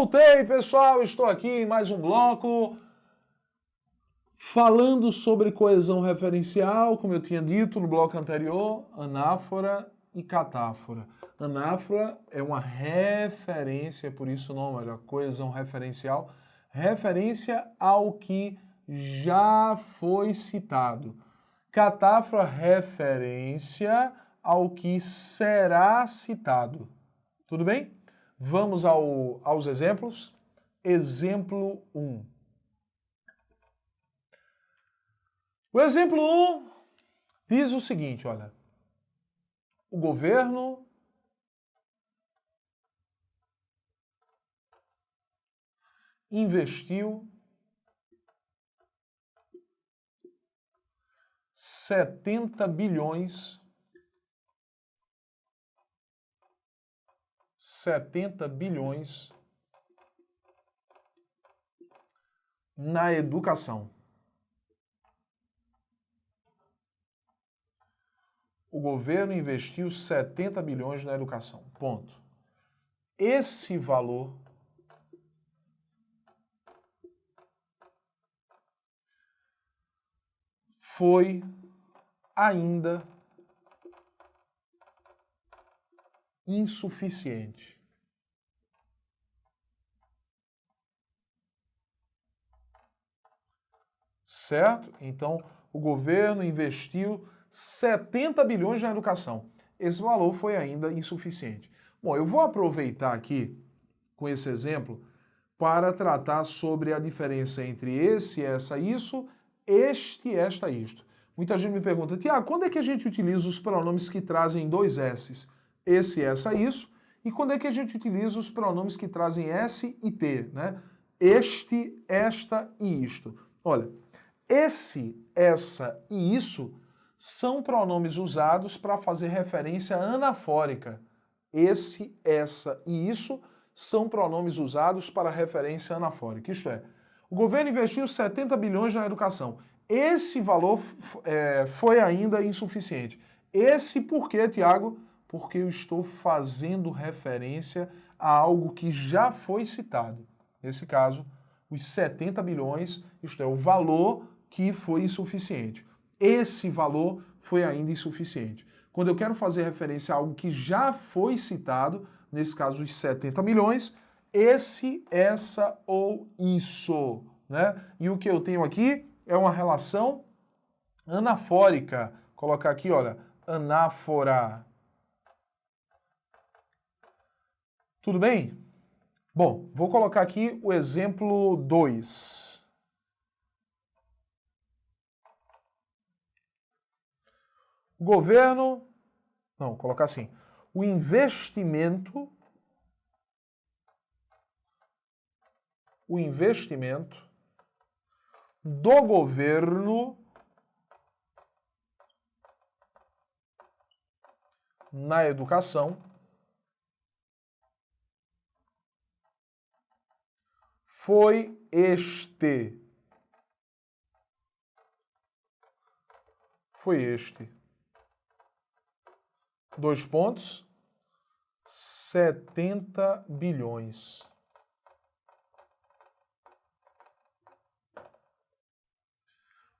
Voltei, pessoal, estou aqui em mais um bloco falando sobre coesão referencial, como eu tinha dito no bloco anterior, anáfora e catáfora. Anáfora é uma referência, por isso o nome, olha, coesão referencial, referência ao que já foi citado. Catáfora, referência ao que será citado. Tudo bem? Vamos aos exemplos. Exemplo 1. O exemplo 1 diz o seguinte, olha. O governo investiu 70 bilhões na educação. O governo investiu 70 bilhões na educação. Ponto. Esse valor foi ainda insuficiente. Certo? Então, o governo investiu 70 bilhões na educação. Esse valor foi ainda insuficiente. Bom, eu vou aproveitar aqui, com esse exemplo, para tratar sobre a diferença entre esse, essa, isso, este, esta, isto. Muita gente me pergunta, Tiago, quando é que a gente utiliza os pronomes que trazem dois S's? Esse, essa, isso. E quando é que a gente utiliza os pronomes que trazem S e T, né? Este, esta e isto. Olha, esse, essa e isso são pronomes usados para fazer referência anafórica. Esse, essa e isso são pronomes usados para referência anafórica. Isto é, o governo investiu 70 bilhões na educação. Esse valor foi ainda insuficiente. Esse por quê, Tiago? Porque eu estou fazendo referência a algo que já foi citado. Nesse caso, os 70 bilhões, isto é, o valor que foi insuficiente. Esse valor foi ainda insuficiente. Quando eu quero fazer referência a algo que já foi citado, nesse caso os 70 milhões, esse, essa ou isso, né? E o que eu tenho aqui é uma relação anafórica. Vou colocar aqui, olha, anáfora. Tudo bem? Bom, vou colocar aqui o exemplo 2. O governo, não, vou colocar assim, o investimento do governo na educação foi este. Foi este. 2 pontos. 70 bilhões.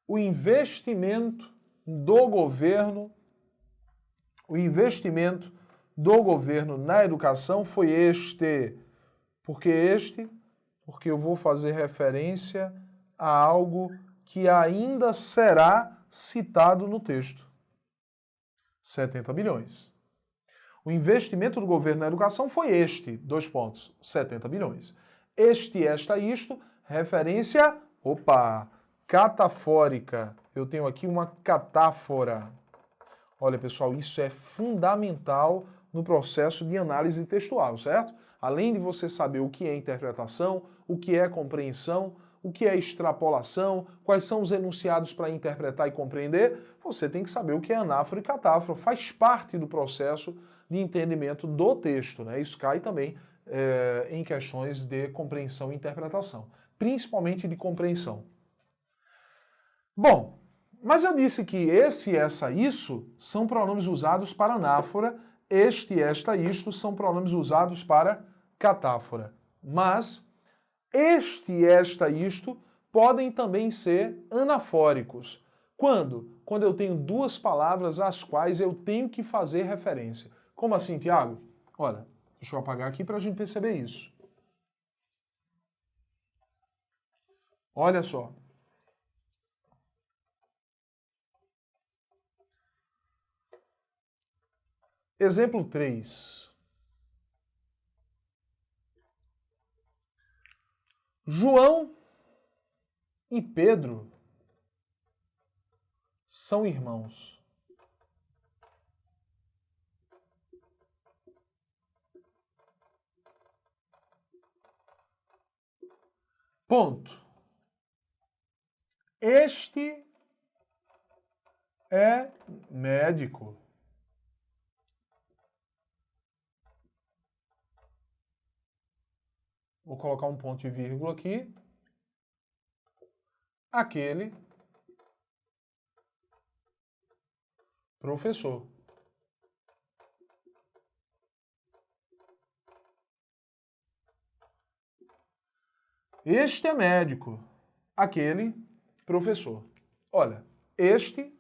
O investimento do governo na educação foi este. Por que este? Porque eu vou fazer referência a algo que ainda será citado no texto. 70 bilhões. O investimento do governo na educação foi este, 2 pontos, 70 bilhões. Este, esta, isto, referência, catafórica. Eu tenho aqui uma catáfora. Olha, pessoal, isso é fundamental no processo de análise textual, certo? Além de você saber o que é interpretação, o que é compreensão, o que é extrapolação, quais são os enunciados para interpretar e compreender, você tem que saber o que é anáfora e catáfora. Faz parte do processo de entendimento do texto, né? Isso cai também em questões de compreensão e interpretação, principalmente de compreensão. Bom, mas eu disse que esse, essa, isso são pronomes usados para anáfora, este, esta, isto são pronomes usados para catáfora. Mas este, esta, isto podem também ser anafóricos. Quando? Quando eu tenho duas palavras às quais eu tenho que fazer referência. Como assim, Tiago? Olha, deixa eu apagar aqui para a gente perceber isso. Olha só. Exemplo 3. João e Pedro são irmãos. Ponto. Este é médico. Vou colocar um ponto e vírgula aqui. Aquele professor. Este é médico. Aquele professor. Olha, este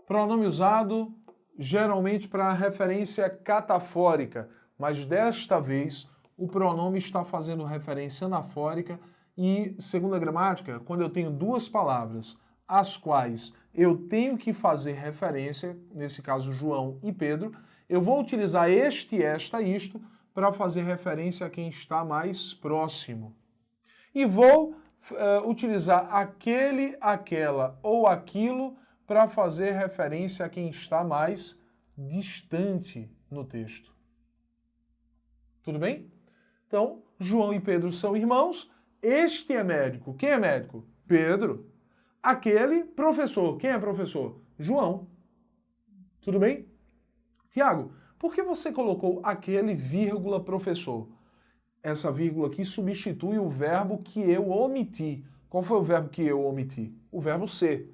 pronome usado geralmente para referência catafórica, mas desta vez o pronome está fazendo referência anafórica e, segundo a gramática, quando eu tenho duas palavras às quais eu tenho que fazer referência, nesse caso João e Pedro, eu vou utilizar este, esta, isto para fazer referência a quem está mais próximo. E vou utilizar aquele, aquela ou aquilo para fazer referência a quem está mais distante no texto. Tudo bem? Então, João e Pedro são irmãos. Este é médico. Quem é médico? Pedro. Aquele, professor. Quem é professor? João. Tudo bem? Tiago, por que você colocou aquele, vírgula, professor? Essa vírgula aqui substitui o verbo que eu omiti. Qual foi o verbo que eu omiti? O verbo ser.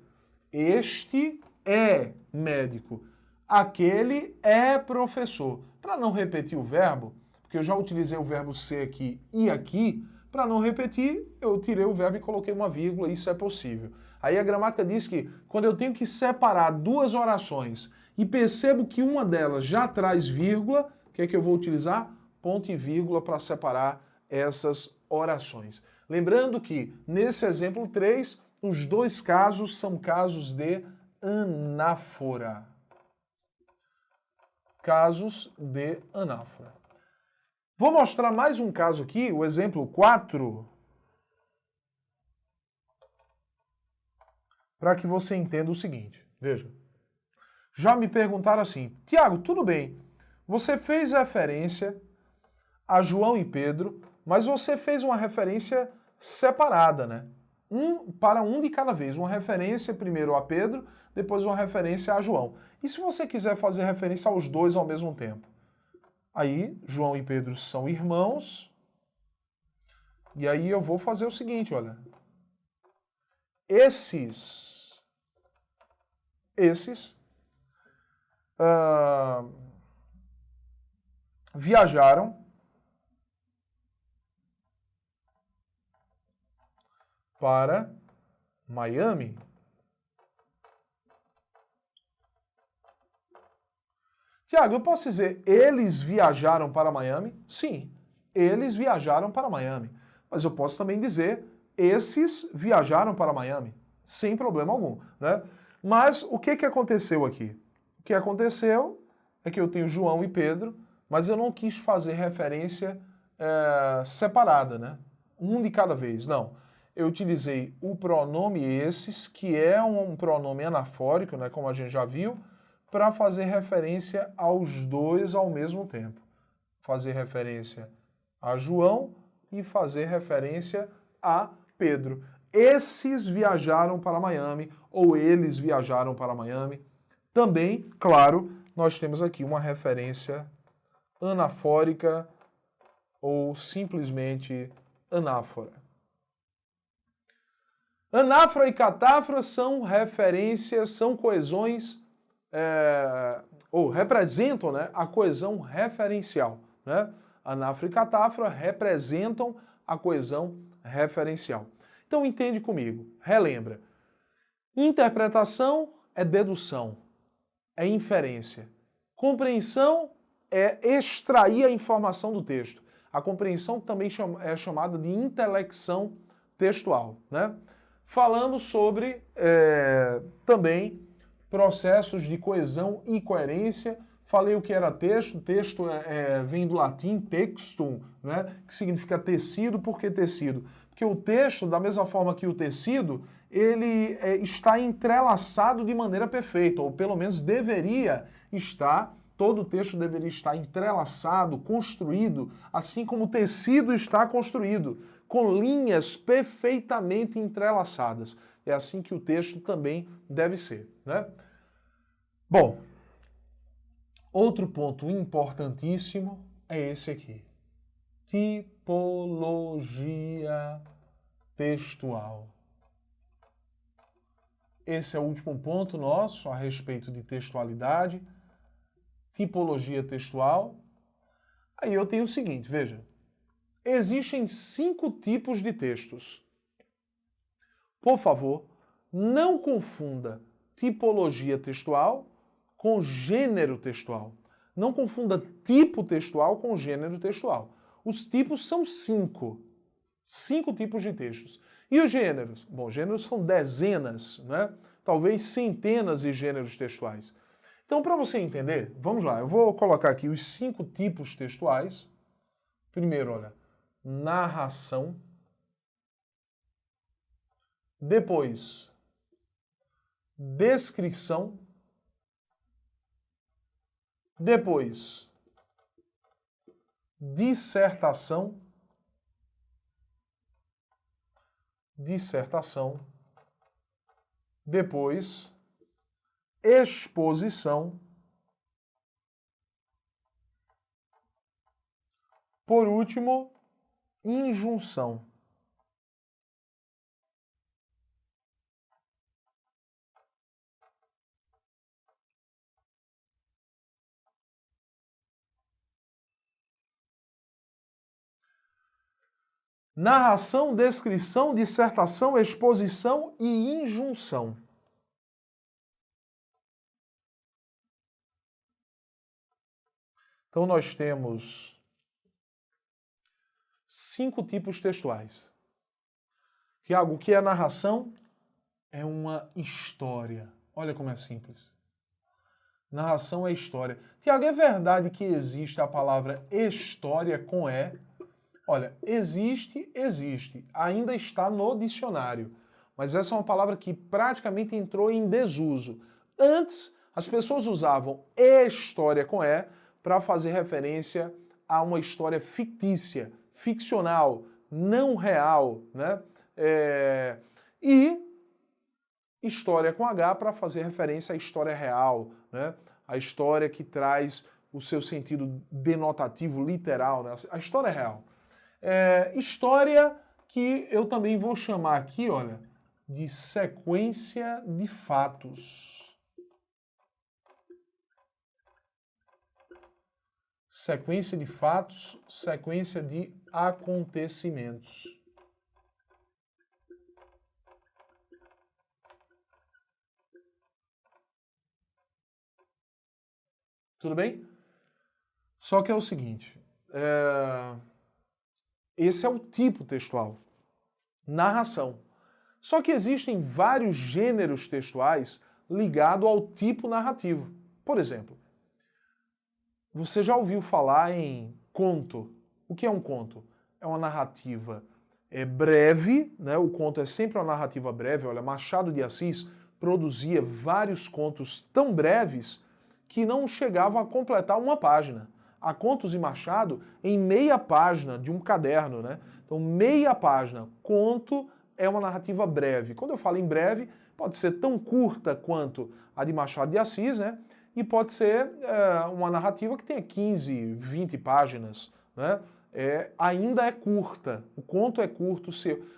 Este é médico. Aquele é professor. Para não repetir o verbo, porque eu já utilizei o verbo ser aqui e aqui, para não repetir, eu tirei o verbo e coloquei uma vírgula, isso é possível. Aí a gramática diz que quando eu tenho que separar duas orações e percebo que uma delas já traz vírgula, o que é que eu vou utilizar? Ponto e vírgula para separar essas orações. Lembrando que, nesse exemplo 3, os dois casos são casos de anáfora. Casos de anáfora. Vou mostrar mais um caso aqui, o exemplo 4, para que você entenda o seguinte. Veja, já me perguntaram assim, Tiago, tudo bem, você fez referência a João e Pedro, mas você fez uma referência separada, né? Para um de cada vez. Uma referência primeiro a Pedro, depois uma referência a João. E se você quiser fazer referência aos dois ao mesmo tempo? Aí, João e Pedro são irmãos. E aí eu vou fazer o seguinte, olha. Esses viajaram para Miami. Tiago, eu posso dizer, eles viajaram para Miami? Sim, eles viajaram para Miami. Mas eu posso também dizer, esses viajaram para Miami, sem problema algum, né? Mas o que aconteceu aqui? O que aconteceu é que eu tenho João e Pedro, mas eu não quis fazer referência separada, né? Um de cada vez, não. Eu utilizei o pronome esses, que é um pronome anafórico, né, como a gente já viu, para fazer referência aos dois ao mesmo tempo. Fazer referência a João e fazer referência a Pedro. Esses viajaram para Miami, ou eles viajaram para Miami. Também, claro, nós temos aqui uma referência anafórica ou simplesmente anáfora. Anáfora e catáfora são referências, são coesões, ou representam, né, a coesão referencial. Né? anáfora e catáfora representam a coesão referencial. Então entende comigo, relembra. Interpretação é dedução, é inferência. Compreensão é extrair a informação do texto. A compreensão também é chamada de intelecção textual, né? Falamos sobre também processos de coesão e coerência. Falei o que era texto. Texto vem do latim textum, né? Que significa tecido. Por que tecido? Porque o texto, da mesma forma que o tecido, ele está entrelaçado de maneira perfeita, ou pelo menos deveria estar. Todo o texto deveria estar entrelaçado, construído, assim como o tecido está construído, com linhas perfeitamente entrelaçadas. É assim que o texto também deve ser, né? Bom, outro ponto importantíssimo é esse aqui. Tipologia textual. Esse é o último ponto nosso a respeito de textualidade. Tipologia textual. Aí eu tenho o seguinte, veja. Existem 5 tipos de textos. Por favor, não confunda tipologia textual com gênero textual. Não confunda tipo textual com gênero textual. Os tipos são 5. 5 tipos de textos. E os gêneros? Bom, gêneros são dezenas, né? Talvez centenas de gêneros textuais. Então, para você entender, vamos lá, eu vou colocar aqui os 5 tipos textuais. Primeiro, olha, narração. Depois, descrição. Depois, dissertação. Depois, exposição. Por último, injunção. Narração, descrição, dissertação, exposição e injunção. Então nós temos 5 tipos textuais. Tiago, o que é narração? É uma história. Olha como é simples. Narração é história. Tiago, é verdade que existe a palavra história com E? Olha, existe. Ainda está no dicionário. Mas essa é uma palavra que praticamente entrou em desuso. Antes, as pessoas usavam história com E para fazer referência a uma história fictícia, ficcional, não real, né? E história com H para fazer referência à história real, né? A história que traz o seu sentido denotativo, literal, né? A história real. História que eu também vou chamar aqui, olha, de sequência de fatos. Sequência de fatos, sequência de acontecimentos. Tudo bem? Só que é o seguinte, esse é o tipo textual, narração. Só que existem vários gêneros textuais ligados ao tipo narrativo. Por exemplo, você já ouviu falar em conto? O que é um conto? É uma narrativa breve, né? O conto é sempre uma narrativa breve. Olha, Machado de Assis produzia vários contos tão breves que não chegavam a completar uma página. Há contos de Machado em meia página de um caderno, né? Então, meia página. Conto é uma narrativa breve. Quando eu falo em breve, pode ser tão curta quanto a de Machado de Assis, né? E pode ser uma narrativa que tenha 15, 20 páginas, né? Ainda é curta. O conto é curto,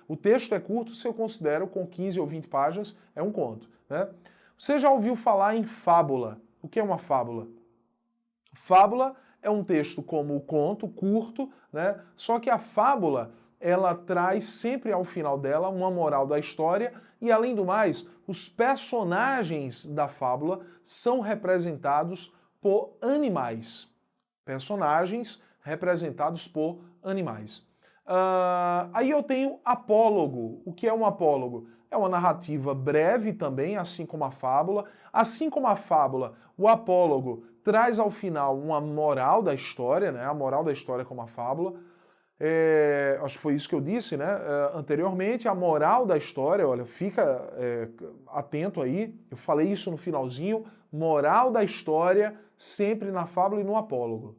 o texto é curto se eu considero com 15 ou 20 páginas, é um conto, né? Você já ouviu falar em fábula? O que é uma fábula? Fábula é um texto como o conto, curto, né? Só que a fábula, ela traz sempre ao final dela uma moral da história e, além do mais, os personagens da fábula são representados por animais. Personagens representados por animais. Aí eu tenho apólogo. O que é um apólogo? É uma narrativa breve também, assim como a fábula. Assim como a fábula, o apólogo traz ao final uma moral da história, né? A moral da história como a fábula. Acho que foi isso que eu disse, né? Anteriormente, a moral da história, olha, fica atento aí, eu falei isso no finalzinho, moral da história sempre na fábula e no apólogo.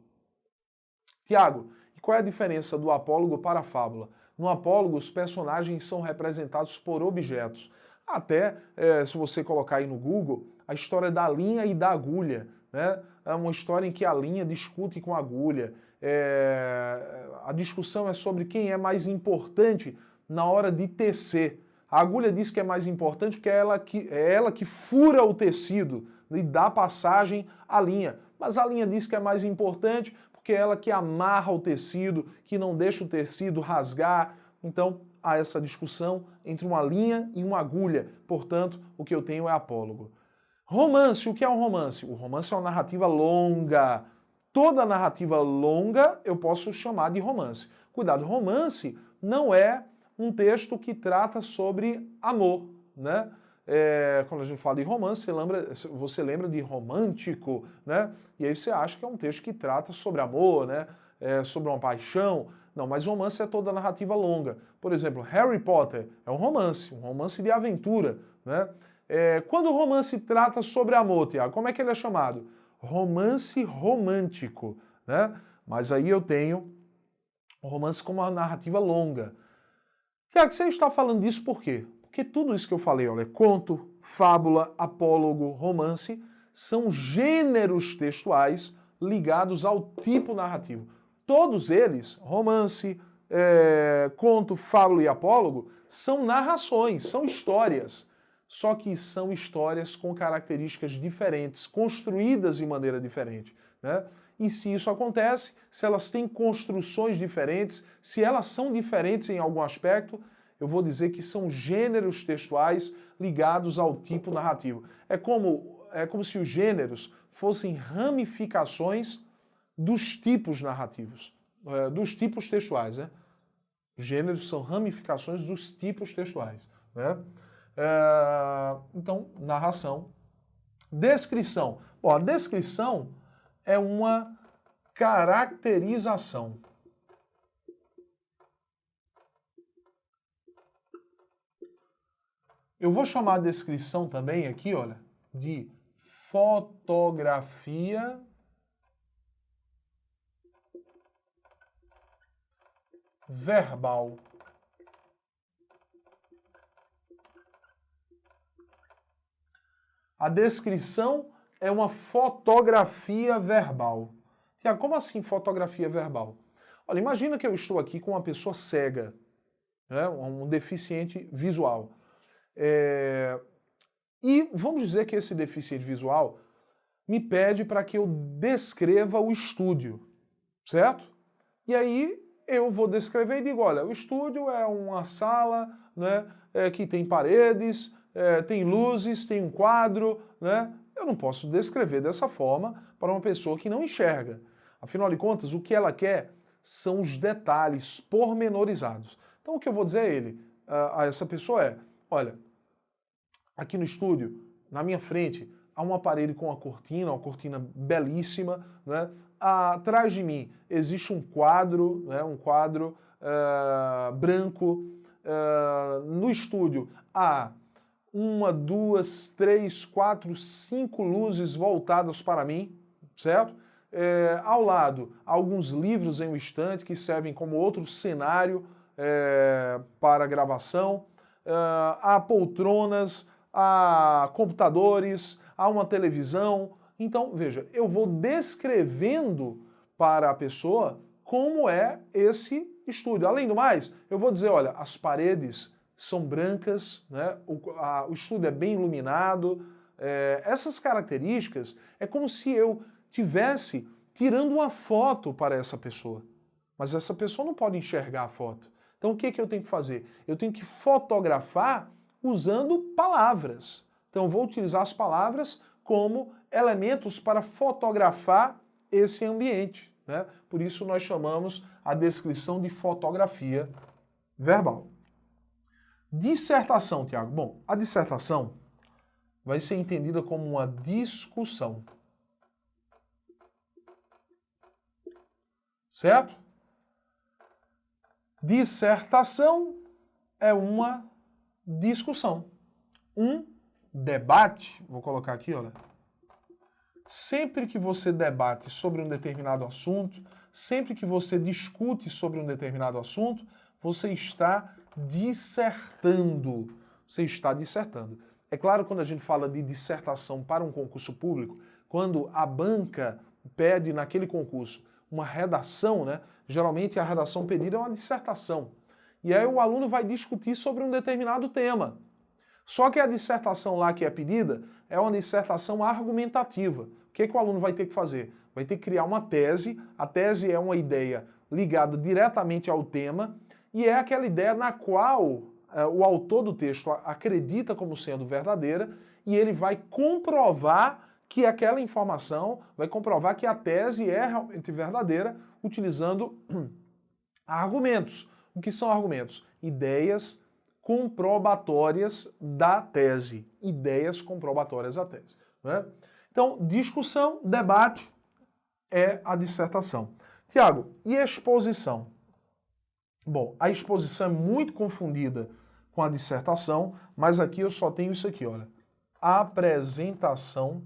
Tiago, e qual é a diferença do apólogo para a fábula? No apólogo, os personagens são representados por objetos. Até, se você colocar aí no Google, a história da linha e da agulha, né? É uma história em que a linha discute com a agulha. A discussão é sobre quem é mais importante na hora de tecer. A agulha diz que é mais importante porque é ela que fura o tecido e dá passagem à linha. Mas a linha diz que é mais importante porque é ela que amarra o tecido, que não deixa o tecido rasgar. Então, há essa discussão entre uma linha e uma agulha. Portanto, o que eu tenho é apólogo. Romance, o que é um romance? O romance é uma narrativa longa. Toda narrativa longa eu posso chamar de romance. Cuidado, romance não é um texto que trata sobre amor, né? Quando a gente fala de romance, você lembra de romântico, né? E aí você acha que é um texto que trata sobre amor, né? Sobre uma paixão. Não, mas romance é toda narrativa longa. Por exemplo, Harry Potter é um romance de aventura, né? Quando o romance trata sobre amor, Tiago, como é que ele é chamado? Romance romântico, né? Mas aí eu tenho o romance como uma narrativa longa. Tiago, você está falando disso por quê? Porque tudo isso que eu falei, olha, conto, fábula, apólogo, romance, são gêneros textuais ligados ao tipo narrativo. Todos eles, romance, conto, fábula e apólogo, são narrações, são histórias. Só que são histórias com características diferentes, construídas de maneira diferente, né? E se isso acontece, se elas têm construções diferentes, se elas são diferentes em algum aspecto, eu vou dizer que são gêneros textuais ligados ao tipo narrativo. É como se os gêneros fossem ramificações dos tipos narrativos, dos tipos textuais, né? Gêneros são ramificações dos tipos textuais, né? Então, narração. Descrição. Bom, a descrição é uma caracterização. Eu vou chamar a descrição também aqui, olha, de fotografia verbal. A descrição é uma fotografia verbal. Tiago, como assim fotografia verbal? Olha, imagina que eu estou aqui com uma pessoa cega, né, um deficiente visual. E vamos dizer que esse deficiente visual me pede para que eu descreva o estúdio, certo? E aí eu vou descrever e digo, olha, o estúdio é uma sala, né, que tem paredes, tem luzes, tem um quadro, né? Eu não posso descrever dessa forma para uma pessoa que não enxerga. Afinal de contas, o que ela quer são os detalhes pormenorizados. Então o que eu vou dizer a essa pessoa é, olha, aqui no estúdio, na minha frente, há uma parede com uma cortina belíssima, né? Atrás de mim existe um quadro, né? Um quadro branco. No estúdio há 1, 2, 3, 4, 5 luzes voltadas para mim, certo? Ao lado, alguns livros em um estante que servem como outro cenário para gravação. Há poltronas, há computadores, há uma televisão. Então, veja, eu vou descrevendo para a pessoa como é esse estúdio. Além do mais, eu vou dizer, olha, as paredes são brancas, né? O estúdio é bem iluminado. Essas características é como se eu tivesse tirando uma foto para essa pessoa. Mas essa pessoa não pode enxergar a foto. Então o que que eu tenho que fazer? Eu tenho que fotografar usando palavras. Então eu vou utilizar as palavras como elementos para fotografar esse ambiente, né? Por isso nós chamamos a descrição de fotografia verbal. Dissertação, Tiago. Bom, a dissertação vai ser entendida como uma discussão. Certo? Dissertação é uma discussão. Um debate, vou colocar aqui, olha. Sempre que você debate sobre um determinado assunto, sempre que você discute sobre um determinado assunto, você está dissertando. Você está dissertando. É claro, quando a gente fala de dissertação para um concurso público, quando a banca pede naquele concurso uma redação, né? Geralmente a redação pedida é uma dissertação. E aí o aluno vai discutir sobre um determinado tema. Só que a dissertação lá que é pedida é uma dissertação argumentativa. O que que o aluno vai ter que fazer? Vai ter que criar uma tese. A tese é uma ideia ligada diretamente ao tema e é aquela ideia na qual o autor do texto acredita como sendo verdadeira e ele vai comprovar que aquela informação, vai comprovar que a tese é realmente verdadeira utilizando argumentos. O que são argumentos? Ideias comprobatórias da tese. Ideias comprobatórias da tese. Né? Então, discussão, debate é a dissertação. Tiago, e exposição? Bom, a exposição é muito confundida com a dissertação, mas aqui eu só tenho isso aqui, olha. Apresentação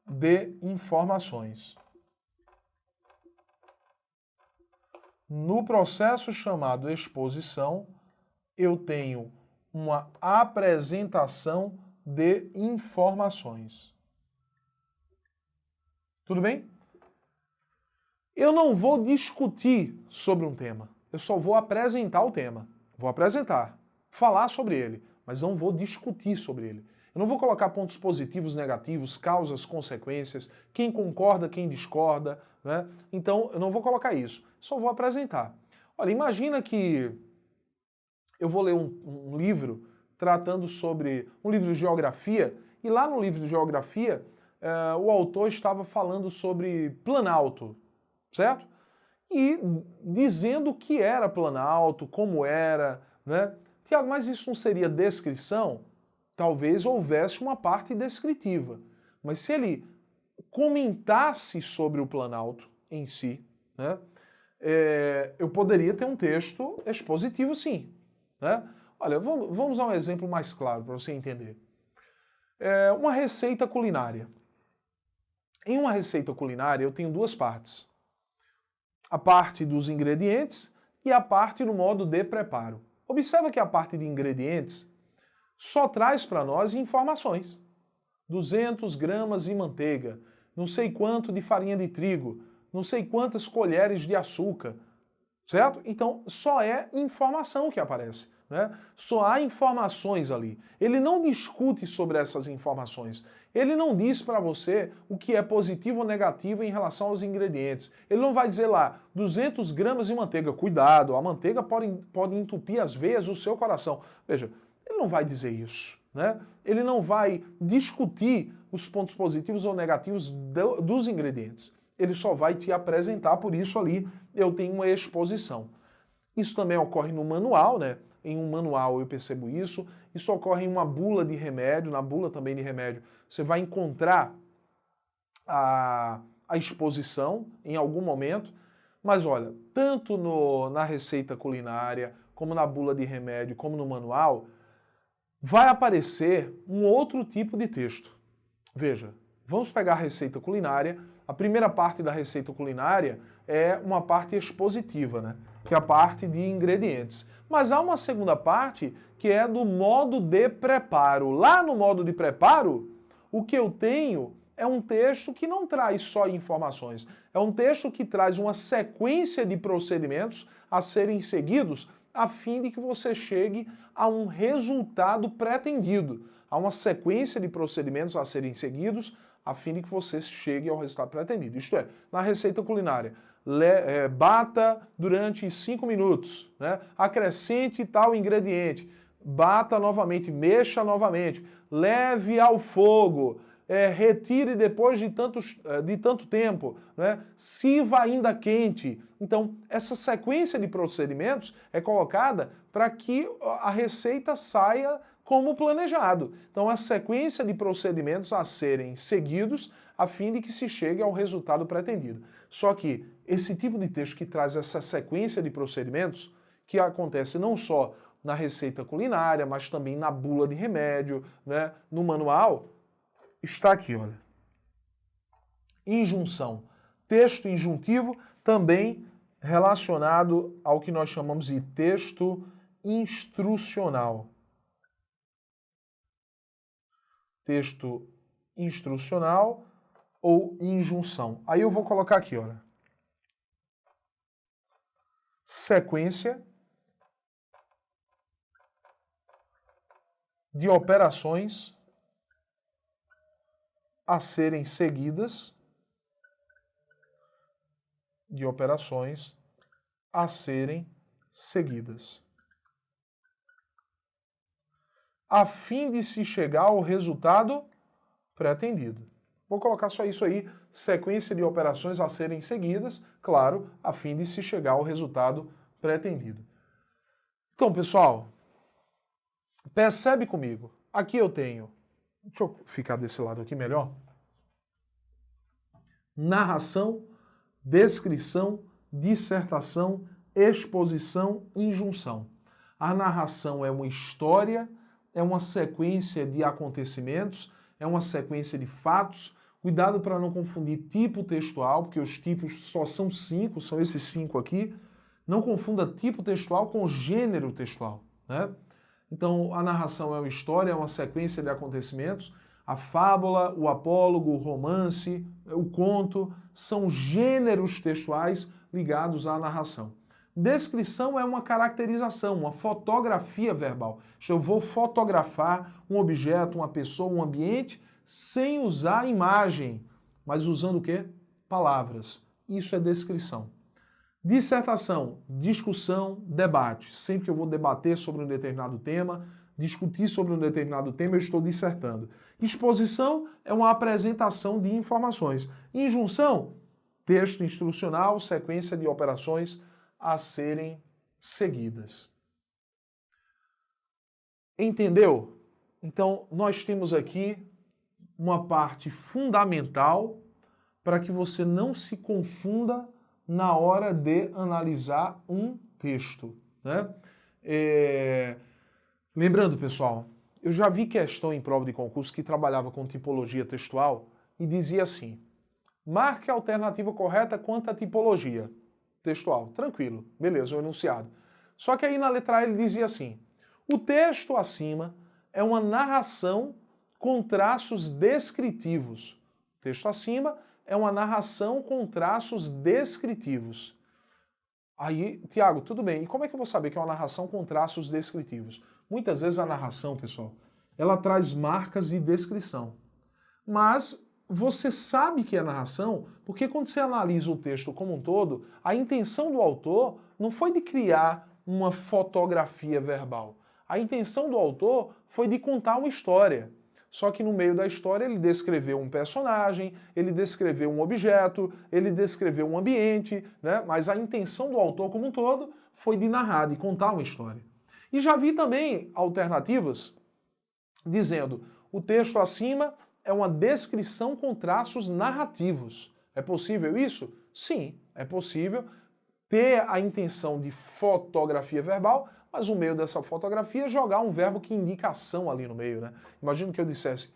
de informações. No processo chamado exposição, eu tenho uma apresentação de informações. Tudo bem? Eu não vou discutir sobre um tema, eu só vou apresentar o tema. Vou apresentar, falar sobre ele, mas não vou discutir sobre ele. Eu não vou colocar pontos positivos, negativos, causas, consequências, quem concorda, quem discorda, né? Então, eu não vou colocar isso, só vou apresentar. Olha, imagina que eu vou ler um livro tratando sobre um livro de geografia, e lá no livro de geografia, o autor estava falando sobre Planalto, certo? E dizendo o que era Planalto, como era, né? Tiago, mas isso não seria descrição? Talvez houvesse uma parte descritiva. Mas se ele comentasse sobre o Planalto em si, né, eu poderia ter um texto expositivo, sim. Né? Olha, vamos a um exemplo mais claro para você entender. Uma receita culinária. Em uma receita culinária eu tenho duas partes. A parte dos ingredientes e a parte do modo de preparo. Observa que a parte de ingredientes só traz para nós informações. 200 gramas de manteiga, não sei quanto de farinha de trigo, não sei quantas colheres de açúcar, certo? Então, só é informação que aparece, né? Só há informações ali. Ele não discute sobre essas informações. Ele não diz para você o que é positivo ou negativo em relação aos ingredientes. Ele não vai dizer lá, 200 gramas de manteiga. Cuidado, a manteiga pode entupir as veias do seu coração. Veja, ele não vai dizer isso, né? Ele não vai discutir os pontos positivos ou negativos dos ingredientes. Ele só vai te apresentar, por isso ali eu tenho uma exposição. Isso também ocorre no manual, né? Em um manual eu percebo isso. Isso ocorre em uma bula de remédio, na bula também de remédio. Você vai encontrar a exposição em algum momento. Mas olha, tanto na receita culinária, como na bula de remédio, como no manual, vai aparecer um outro tipo de texto. Veja, vamos pegar a receita culinária. A primeira parte da receita culinária é uma parte expositiva, né? Que é a parte de ingredientes. Mas há uma segunda parte que é do modo de preparo. Lá no modo de preparo, o que eu tenho é um texto que não traz só informações. É um texto que traz uma sequência de procedimentos a serem seguidos a fim de que você chegue a um resultado pretendido, há uma sequência de procedimentos a serem seguidos a fim de que você chegue ao resultado pretendido. Isto é, na receita culinária, bata durante 5 minutos, né? Acrescente tal ingrediente, bata novamente, mexa novamente, leve ao fogo, retire depois de tanto tempo, né? Sirva ainda quente. Então, essa sequência de procedimentos é colocada para que a receita saia como planejado. Então, a sequência de procedimentos a serem seguidos a fim de que se chegue ao resultado pretendido. Só que esse tipo de texto que traz essa sequência de procedimentos, que acontece não só na receita culinária, mas também na bula de remédio, né, no manual, está aqui, olha. Injunção. Texto injuntivo também relacionado ao que nós chamamos de texto instrucional. Texto instrucional ou injunção. Aí eu vou colocar aqui, olha. Sequência de operações a serem seguidas, a fim de se chegar ao resultado pretendido. Vou colocar só isso aí, sequência de operações a serem seguidas, claro, a fim de se chegar ao resultado pretendido. Então, pessoal, percebe comigo, aqui eu tenho, deixa eu ficar desse lado aqui melhor, narração, descrição, dissertação, exposição, injunção. A narração é uma história, é uma sequência de acontecimentos, é uma sequência de fatos. Cuidado para não confundir tipo textual, porque os tipos só são 5, são esses 5 aqui. Não confunda tipo textual com gênero textual, né? Então, a narração é uma história, é uma sequência de acontecimentos. A fábula, o apólogo, o romance, o conto, são gêneros textuais ligados à narração. Descrição é uma caracterização, uma fotografia verbal. Eu vou fotografar um objeto, uma pessoa, um ambiente, sem usar imagem, mas usando o quê? Palavras. Isso é descrição. Dissertação, discussão, debate. Sempre que eu vou debater sobre um determinado tema, discutir sobre um determinado tema, eu estou dissertando. Exposição é uma apresentação de informações. Injunção, texto instrucional, sequência de operações a serem seguidas. Entendeu? Então, nós temos aqui uma parte fundamental para que você não se confunda na hora de analisar um texto, né? Lembrando, pessoal, eu já vi questão em prova de concurso que trabalhava com tipologia textual e dizia assim: marque a alternativa correta quanto à tipologia textual. Tranquilo, beleza, o enunciado. Só que aí na letra A ele dizia assim: o texto acima é uma narração com traços descritivos. O texto acima é uma narração com traços descritivos. Aí, Tiago, tudo bem, e como é que eu vou saber que é uma narração com traços descritivos? Muitas vezes a narração, pessoal, ela traz marcas de descrição. Mas você sabe que é narração porque quando você analisa o texto como um todo, a intenção do autor não foi de criar uma fotografia verbal. A intenção do autor foi de contar uma história. Só que no meio da história ele descreveu um personagem, ele descreveu um objeto, ele descreveu um ambiente, né? Mas a intenção do autor como um todo foi de narrar, de contar uma história. E já vi também alternativas dizendo: o texto acima é uma descrição com traços narrativos. É possível isso? Sim, é possível ter a intenção de fotografia verbal, mas no meio dessa fotografia jogar um verbo que indica ação ali no meio, né? Imagina que eu dissesse,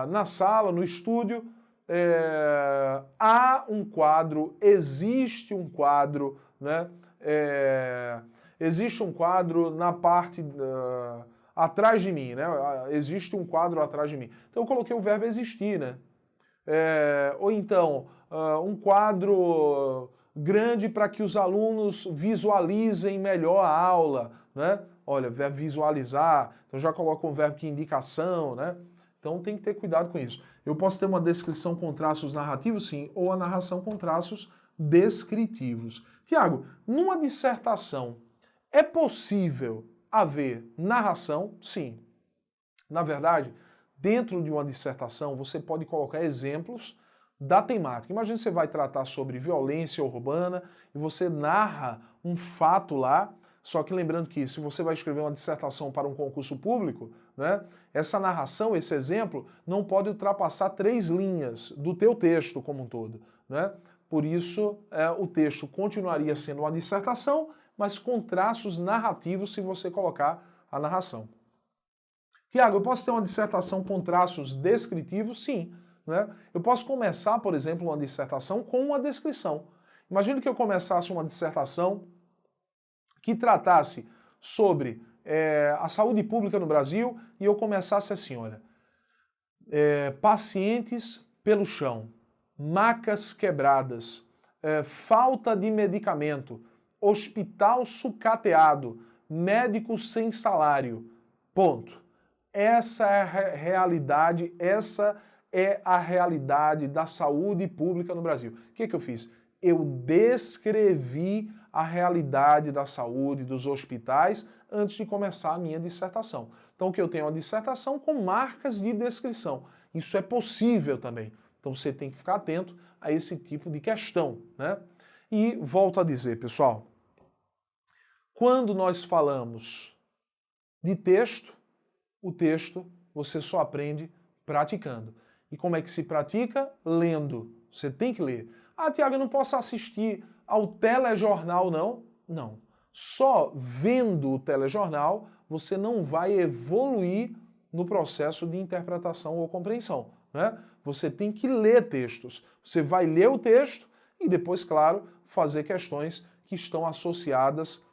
na sala, no estúdio, há um quadro, existe um quadro, né? Existe um quadro na parte atrás de mim, né? Existe um quadro atrás de mim. Então eu coloquei o verbo existir, né? Ou então, um quadro grande para que os alunos visualizem melhor a aula, né? Olha, verbo visualizar, então já coloca um verbo que indica ação, né? Então tem que ter cuidado com isso. Eu posso ter uma descrição com traços narrativos, sim, ou a narração com traços descritivos. Tiago, numa dissertação, é possível haver narração? Sim. Na verdade, dentro de uma dissertação, você pode colocar exemplos da temática. Imagina que você vai tratar sobre violência urbana e você narra um fato lá, só que lembrando que se você vai escrever uma dissertação para um concurso público, né, essa narração, esse exemplo, não pode ultrapassar 3 linhas do teu texto como um todo, né? Por isso, o texto continuaria sendo uma dissertação, mas com traços narrativos se você colocar a narração. Tiago, eu posso ter uma dissertação com traços descritivos? Sim. Né? Eu posso começar, por exemplo, uma dissertação com uma descrição. Imagine que eu começasse uma dissertação que tratasse sobre a saúde pública no Brasil e eu começasse assim, olha, pacientes pelo chão, macas quebradas, falta de medicamento, hospital sucateado, médicos sem salário, ponto. Essa é a realidade, essa é a realidade da saúde pública no Brasil. O que eu fiz? Eu descrevi a realidade da saúde, dos hospitais, antes de começar a minha dissertação. Então, o que eu tenho é uma dissertação com marcas de descrição. Isso é possível também. Então, você tem que ficar atento a esse tipo de questão, né? E volto a dizer, pessoal, quando nós falamos de texto, o texto você só aprende praticando. E como é que se pratica? Lendo. Você tem que ler. Ah, Tiago, eu não posso assistir ao telejornal, não? Não. Só vendo o telejornal você não vai evoluir no processo de interpretação ou compreensão, né? Você tem que ler textos. Você vai ler o texto e depois, claro, fazer questões que estão associadas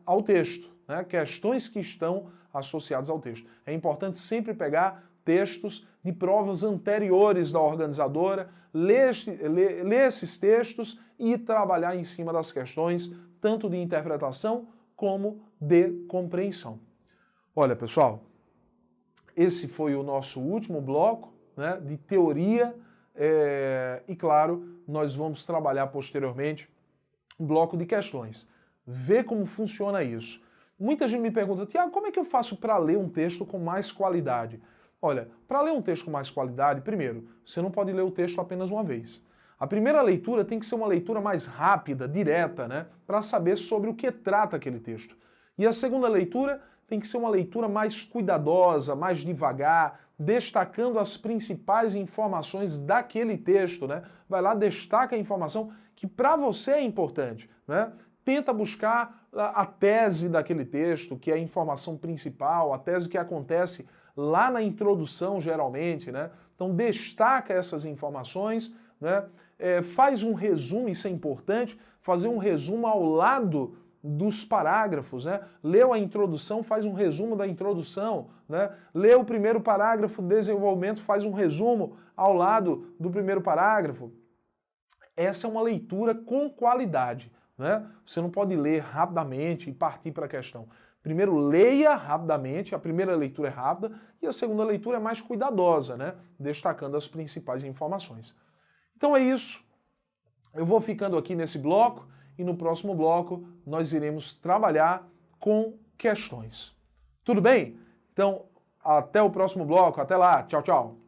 ao texto, né? Questões que estão associadas ao texto. É importante sempre pegar textos de provas anteriores da organizadora, ler esses textos e trabalhar em cima das questões, tanto de interpretação como de compreensão. Olha, pessoal, esse foi o nosso último bloco, né, de teoria e, claro, nós vamos trabalhar posteriormente um bloco de questões. Ver como funciona isso. Muita gente me pergunta, Tiago, como é que eu faço para ler um texto com mais qualidade? Olha, para ler um texto com mais qualidade, primeiro, você não pode ler o texto apenas uma vez. A primeira leitura tem que ser uma leitura mais rápida, direta, né, para saber sobre o que trata aquele texto. E a segunda leitura tem que ser uma leitura mais cuidadosa, mais devagar, destacando as principais informações daquele texto, né? Vai lá, destaca a informação que para você é importante, né? Tenta buscar a tese daquele texto, que é a informação principal, a tese que acontece lá na introdução, geralmente, né? Então destaca essas informações, né? Faz um resumo, isso é importante, fazer um resumo ao lado dos parágrafos, né? Leu a introdução, faz um resumo da introdução, né? Leu o primeiro parágrafo, desenvolvimento, faz um resumo ao lado do primeiro parágrafo. Essa é uma leitura com qualidade, né? Você não pode ler rapidamente e partir para a questão. Primeiro leia rapidamente, a primeira leitura é rápida e a segunda leitura é mais cuidadosa, né? Destacando as principais informações. Então é isso. Eu vou ficando aqui nesse bloco e no próximo bloco nós iremos trabalhar com questões. Tudo bem? Então, até o próximo bloco. Até lá. Tchau, tchau.